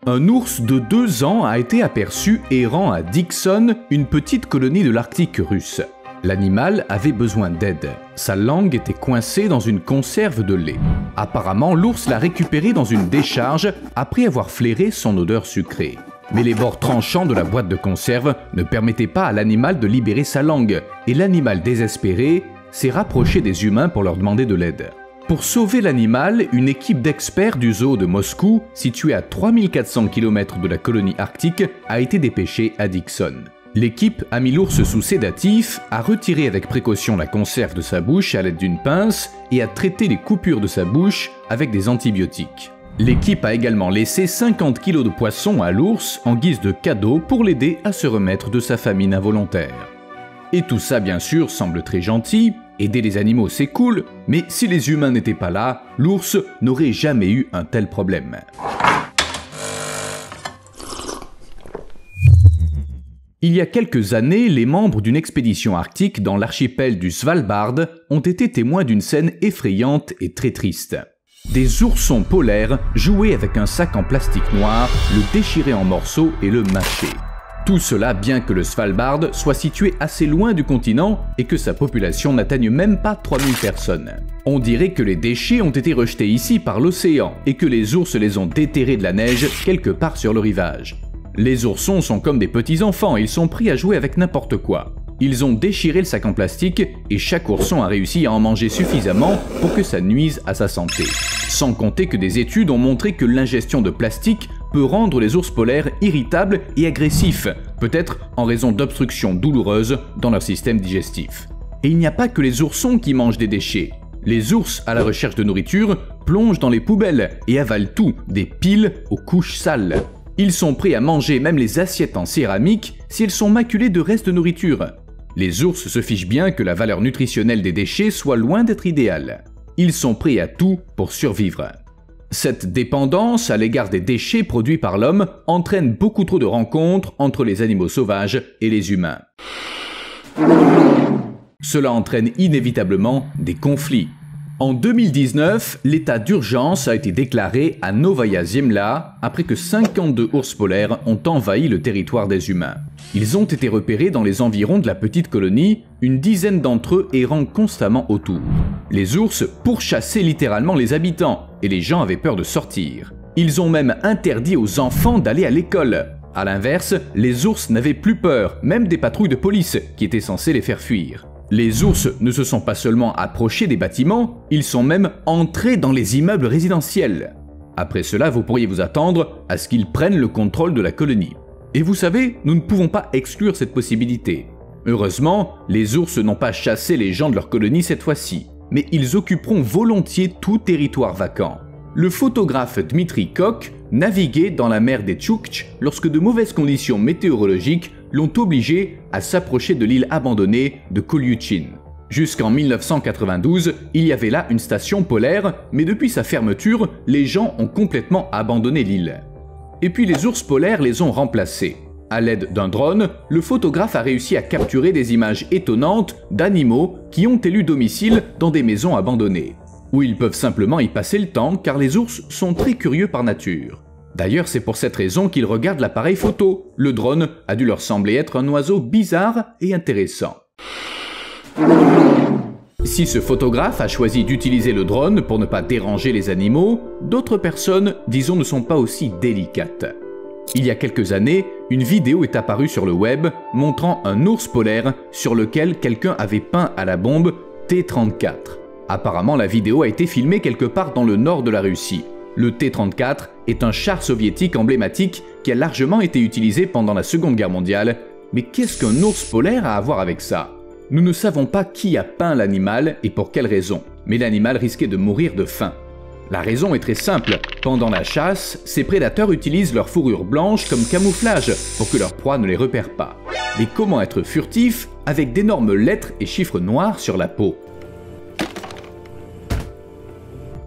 Un ours de 2 ans a été aperçu errant à Dixon, une petite colonie de l'Arctique russe. L'animal avait besoin d'aide. Sa langue était coincée dans une conserve de lait. Apparemment, l'ours l'a récupéré dans une décharge après avoir flairé son odeur sucrée. Mais les bords tranchants de la boîte de conserve ne permettaient pas à l'animal de libérer sa langue, et l'animal désespéré s'est rapproché des humains pour leur demander de l'aide. Pour sauver l'animal, une équipe d'experts du zoo de Moscou, situé à 3400 km de la colonie arctique, a été dépêchée à Dixon. L'équipe a mis l'ours sous sédatif, a retiré avec précaution la conserve de sa bouche à l'aide d'une pince et a traité les coupures de sa bouche avec des antibiotiques. L'équipe a également laissé 50 kg de poisson à l'ours en guise de cadeau pour l'aider à se remettre de sa famine involontaire. Et tout ça, bien sûr, semble très gentil. Aider les animaux, c'est cool, mais si les humains n'étaient pas là, l'ours n'aurait jamais eu un tel problème. Il y a quelques années, les membres d'une expédition arctique dans l'archipel du Svalbard ont été témoins d'une scène effrayante et très triste. Des oursons polaires jouaient avec un sac en plastique noir, le déchiraient en morceaux et le mâchaient. Tout cela bien que le Svalbard soit situé assez loin du continent et que sa population n'atteigne même pas 3000 personnes. On dirait que les déchets ont été rejetés ici par l'océan et que les ours les ont déterrés de la neige quelque part sur le rivage. Les oursons sont comme des petits enfants, ils sont pris à jouer avec n'importe quoi. Ils ont déchiré le sac en plastique et chaque ourson a réussi à en manger suffisamment pour que ça nuise à sa santé. Sans compter que des études ont montré que l'ingestion de plastique peut rendre les ours polaires irritables et agressifs, peut-être en raison d'obstructions douloureuses dans leur système digestif. Et il n'y a pas que les oursons qui mangent des déchets. Les ours, à la recherche de nourriture, plongent dans les poubelles et avalent tout, des piles aux couches sales. Ils sont prêts à manger même les assiettes en céramique si elles sont maculées de restes de nourriture. Les ours se fichent bien que la valeur nutritionnelle des déchets soit loin d'être idéale. Ils sont prêts à tout pour survivre. Cette dépendance à l'égard des déchets produits par l'homme entraîne beaucoup trop de rencontres entre les animaux sauvages et les humains. Cela entraîne inévitablement des conflits. En 2019, l'état d'urgence a été déclaré à Novaya Zemlya après que 52 ours polaires ont envahi le territoire des humains. Ils ont été repérés dans les environs de la petite colonie, une dizaine d'entre eux errant constamment autour. Les ours pourchassaient littéralement les habitants et les gens avaient peur de sortir. Ils ont même interdit aux enfants d'aller à l'école. À l'inverse, les ours n'avaient plus peur, même des patrouilles de police qui étaient censées les faire fuir. Les ours ne se sont pas seulement approchés des bâtiments, ils sont même entrés dans les immeubles résidentiels. Après cela, vous pourriez vous attendre à ce qu'ils prennent le contrôle de la colonie. Et vous savez, nous ne pouvons pas exclure cette possibilité. Heureusement, les ours n'ont pas chassé les gens de leur colonie cette fois-ci, mais ils occuperont volontiers tout territoire vacant. Le photographe Dmitri Kok naviguait dans la mer des Tchouktches lorsque de mauvaises conditions météorologiques l'ont obligé à s'approcher de l'île abandonnée de Kolyuchin. Jusqu'en 1992, il y avait là une station polaire, mais depuis sa fermeture, les gens ont complètement abandonné l'île. Et puis les ours polaires les ont remplacés. À l'aide d'un drone, le photographe a réussi à capturer des images étonnantes d'animaux qui ont élu domicile dans des maisons abandonnées, où ils peuvent simplement y passer le temps car les ours sont très curieux par nature. D'ailleurs, c'est pour cette raison qu'ils regardent l'appareil photo. Le drone a dû leur sembler être un oiseau bizarre et intéressant. Si ce photographe a choisi d'utiliser le drone pour ne pas déranger les animaux, d'autres personnes, disons, ne sont pas aussi délicates. Il y a quelques années, une vidéo est apparue sur le web montrant un ours polaire sur lequel quelqu'un avait peint à la bombe T-34. Apparemment, la vidéo a été filmée quelque part dans le nord de la Russie. Le T-34 est un char soviétique emblématique qui a largement été utilisé pendant la Seconde Guerre mondiale. Mais qu'est-ce qu'un ours polaire a à voir avec ça? Nous ne savons pas qui a peint l'animal et pour quelle raison, mais l'animal risquait de mourir de faim. La raison est très simple. Pendant la chasse, ces prédateurs utilisent leur fourrure blanche comme camouflage pour que leur proie ne les repère pas. Mais comment être furtif avec d'énormes lettres et chiffres noirs sur la peau?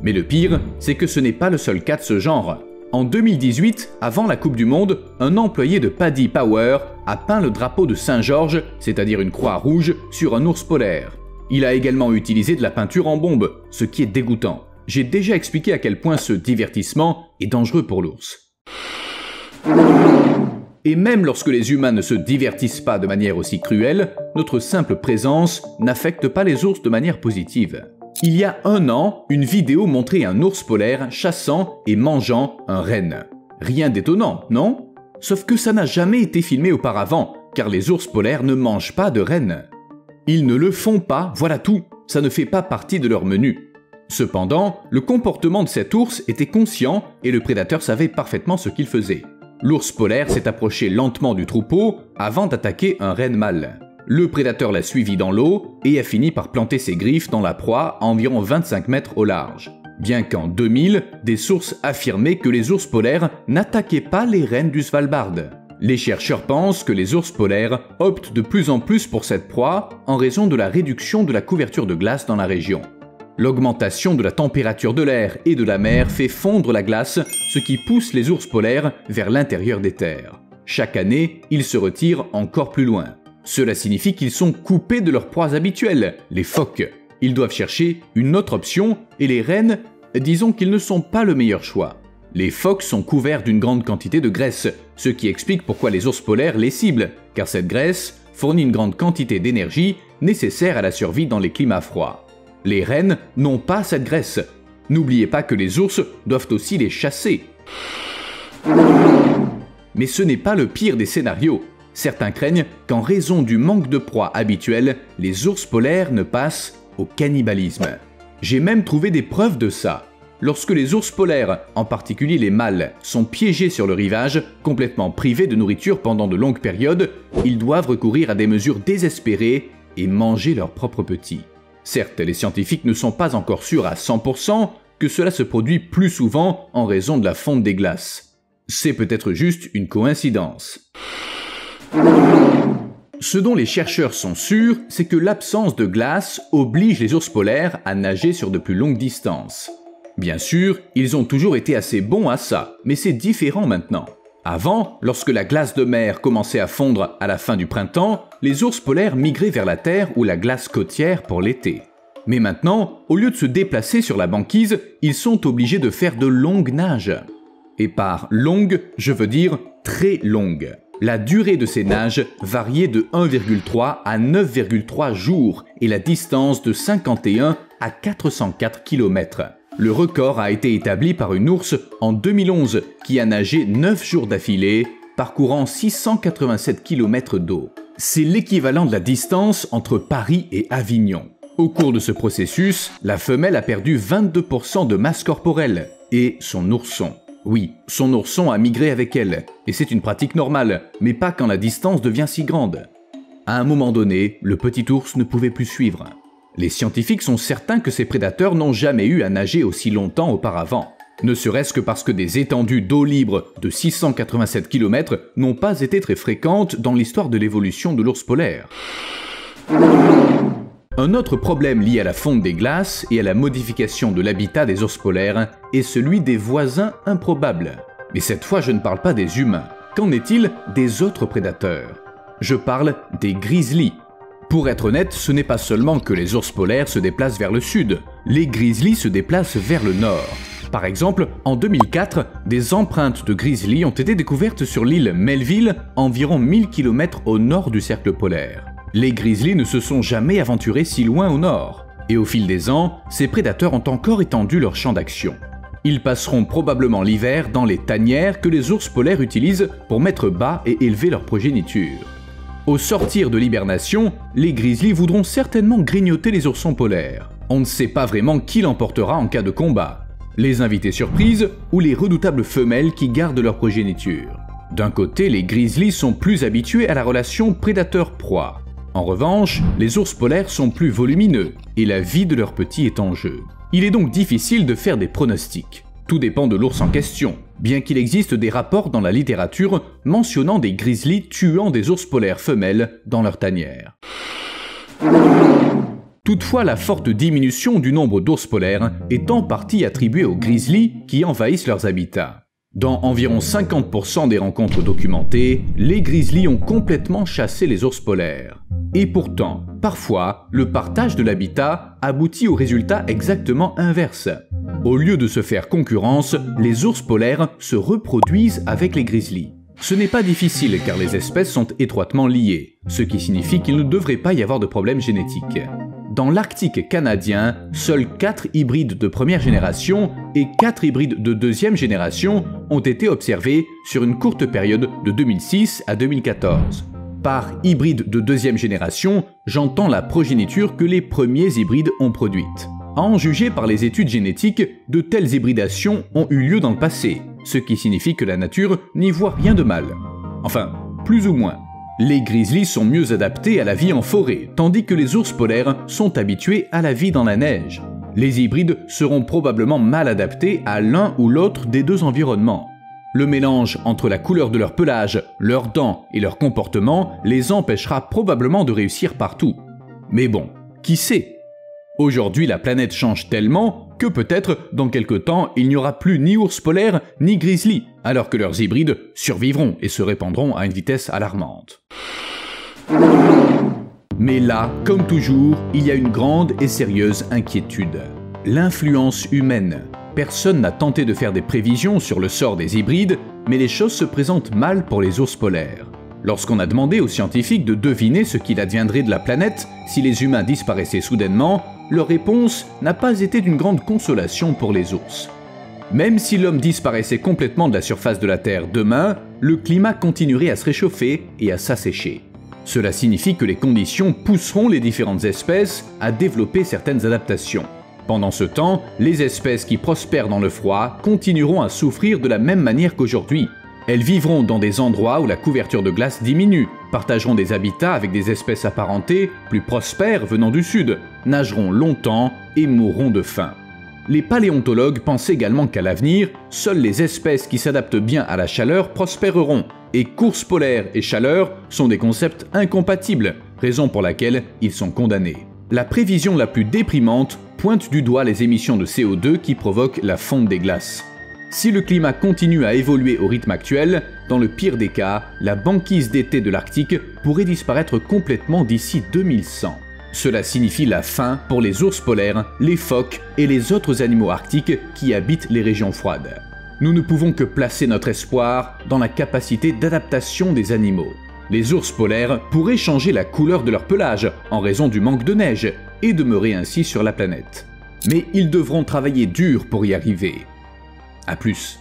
Mais le pire, c'est que ce n'est pas le seul cas de ce genre. En 2018, avant la Coupe du Monde, un employé de Paddy Power a peint le drapeau de Saint-Georges, c'est-à-dire une croix rouge, sur un ours polaire. Il a également utilisé de la peinture en bombe, ce qui est dégoûtant. J'ai déjà expliqué à quel point ce divertissement est dangereux pour l'ours. Et même lorsque les humains ne se divertissent pas de manière aussi cruelle, notre simple présence n'affecte pas les ours de manière positive. Il y a 1 an, une vidéo montrait un ours polaire chassant et mangeant un renne. Rien d'étonnant, non? Sauf que ça n'a jamais été filmé auparavant, car les ours polaires ne mangent pas de rennes. Ils ne le font pas, voilà tout, ça ne fait pas partie de leur menu. Cependant, le comportement de cet ours était conscient et le prédateur savait parfaitement ce qu'il faisait. L'ours polaire s'est approché lentement du troupeau avant d'attaquer un renne mâle. Le prédateur l'a suivi dans l'eau et a fini par planter ses griffes dans la proie à environ 25 mètres au large. Bien qu'en 2000, des sources affirmaient que les ours polaires n'attaquaient pas les rennes du Svalbard. Les chercheurs pensent que les ours polaires optent de plus en plus pour cette proie en raison de la réduction de la couverture de glace dans la région. L'augmentation de la température de l'air et de la mer fait fondre la glace, ce qui pousse les ours polaires vers l'intérieur des terres. Chaque année, ils se retirent encore plus loin. Cela signifie qu'ils sont coupés de leurs proies habituelles, les phoques. Ils doivent chercher une autre option et les rennes, disons qu'ils ne sont pas le meilleur choix. Les phoques sont couverts d'une grande quantité de graisse, ce qui explique pourquoi les ours polaires les ciblent, car cette graisse fournit une grande quantité d'énergie nécessaire à la survie dans les climats froids. Les rennes n'ont pas cette graisse. N'oubliez pas que les ours doivent aussi les chasser. Mais ce n'est pas le pire des scénarios. Certains craignent qu'en raison du manque de proie habituelle, les ours polaires ne passent au cannibalisme. J'ai même trouvé des preuves de ça. Lorsque les ours polaires, en particulier les mâles, sont piégés sur le rivage, complètement privés de nourriture pendant de longues périodes, ils doivent recourir à des mesures désespérées et manger leurs propres petits. Certes, les scientifiques ne sont pas encore sûrs à 100% que cela se produit plus souvent en raison de la fonte des glaces. C'est peut-être juste une coïncidence. Ce dont les chercheurs sont sûrs, c'est que l'absence de glace oblige les ours polaires à nager sur de plus longues distances. Bien sûr, ils ont toujours été assez bons à ça, mais c'est différent maintenant. Avant, lorsque la glace de mer commençait à fondre à la fin du printemps, les ours polaires migraient vers la terre ou la glace côtière pour l'été. Mais maintenant, au lieu de se déplacer sur la banquise, ils sont obligés de faire de longues nages. Et par longue, je veux dire très longue. La durée de ces nages variait de 1,3 à 9,3 jours et la distance de 51 à 404 km. Le record a été établi par une ours en 2011 qui a nagé 9 jours d'affilée, parcourant 687 km d'eau. C'est l'équivalent de la distance entre Paris et Avignon. Au cours de ce processus, la femelle a perdu 22% de masse corporelle et son ourson. Oui, son ourson a migré avec elle, et c'est une pratique normale, mais pas quand la distance devient si grande. À un moment donné, le petit ours ne pouvait plus suivre. Les scientifiques sont certains que ces prédateurs n'ont jamais eu à nager aussi longtemps auparavant, ne serait-ce que parce que des étendues d'eau libre de 687 km n'ont pas été très fréquentes dans l'histoire de l'évolution de l'ours polaire. Un autre problème lié à la fonte des glaces et à la modification de l'habitat des ours polaires est celui des voisins improbables. Mais cette fois, je ne parle pas des humains. Qu'en est-il des autres prédateurs? Je parle des grizzlies. Pour être honnête, ce n'est pas seulement que les ours polaires se déplacent vers le sud, les grizzlies se déplacent vers le nord. Par exemple, en 2004, des empreintes de grizzlies ont été découvertes sur l'île Melville, environ 1000 km au nord du cercle polaire. Les grizzlies ne se sont jamais aventurés si loin au nord, et au fil des ans, ces prédateurs ont encore étendu leur champ d'action. Ils passeront probablement l'hiver dans les tanières que les ours polaires utilisent pour mettre bas et élever leur progéniture. Au sortir de l'hibernation, les grizzlies voudront certainement grignoter les oursons polaires. On ne sait pas vraiment qui l'emportera en cas de combat. Les invités surprises ou les redoutables femelles qui gardent leur progéniture. D'un côté, les grizzlies sont plus habitués à la relation prédateur-proie. En revanche, les ours polaires sont plus volumineux et la vie de leurs petits est en jeu. Il est donc difficile de faire des pronostics. Tout dépend de l'ours en question, bien qu'il existe des rapports dans la littérature mentionnant des grizzlies tuant des ours polaires femelles dans leur tanière. Toutefois, la forte diminution du nombre d'ours polaires est en partie attribuée aux grizzlies qui envahissent leurs habitats. Dans environ 50% des rencontres documentées, les grizzlies ont complètement chassé les ours polaires. Et pourtant, parfois, le partage de l'habitat aboutit au résultat exactement inverse. Au lieu de se faire concurrence, les ours polaires se reproduisent avec les grizzlies. Ce n'est pas difficile car les espèces sont étroitement liées, ce qui signifie qu'il ne devrait pas y avoir de problème génétique. Dans l'Arctique canadien, seuls 4 hybrides de première génération et 4 hybrides de deuxième génération ont été observés sur une courte période de 2006 à 2014. Par hybride de deuxième génération, j'entends la progéniture que les premiers hybrides ont produite. À en juger par les études génétiques, de telles hybridations ont eu lieu dans le passé, ce qui signifie que la nature n'y voit rien de mal. Enfin, plus ou moins. Les grizzlies sont mieux adaptés à la vie en forêt, tandis que les ours polaires sont habitués à la vie dans la neige. Les hybrides seront probablement mal adaptés à l'un ou l'autre des deux environnements. Le mélange entre la couleur de leur pelage, leurs dents et leur comportement les empêchera probablement de réussir partout. Mais bon, qui sait ? Aujourd'hui, la planète change tellement que peut-être dans quelque temps, il n'y aura plus ni ours polaires ni grizzlies, alors que leurs hybrides survivront et se répandront à une vitesse alarmante. Mais là, comme toujours, il y a une grande et sérieuse inquiétude. L'influence humaine. Personne n'a tenté de faire des prévisions sur le sort des hybrides, mais les choses se présentent mal pour les ours polaires. Lorsqu'on a demandé aux scientifiques de deviner ce qu'il adviendrait de la planète si les humains disparaissaient soudainement, leur réponse n'a pas été d'une grande consolation pour les ours. Même si l'homme disparaissait complètement de la surface de la Terre demain, le climat continuerait à se réchauffer et à s'assécher. Cela signifie que les conditions pousseront les différentes espèces à développer certaines adaptations. Pendant ce temps, les espèces qui prospèrent dans le froid continueront à souffrir de la même manière qu'aujourd'hui. Elles vivront dans des endroits où la couverture de glace diminue, partageront des habitats avec des espèces apparentées, plus prospères venant du sud, nageront longtemps et mourront de faim. Les paléontologues pensent également qu'à l'avenir, seules les espèces qui s'adaptent bien à la chaleur prospéreront, et course polaire et chaleur sont des concepts incompatibles, raison pour laquelle ils sont condamnés. La prévision la plus déprimante pointe du doigt les émissions de CO2 qui provoquent la fonte des glaces. Si le climat continue à évoluer au rythme actuel, dans le pire des cas, la banquise d'été de l'Arctique pourrait disparaître complètement d'ici 2100. Cela signifie la fin pour les ours polaires, les phoques et les autres animaux arctiques qui habitent les régions froides. Nous ne pouvons que placer notre espoir dans la capacité d'adaptation des animaux. Les ours polaires pourraient changer la couleur de leur pelage en raison du manque de neige et demeurer ainsi sur la planète. Mais ils devront travailler dur pour y arriver. À plus.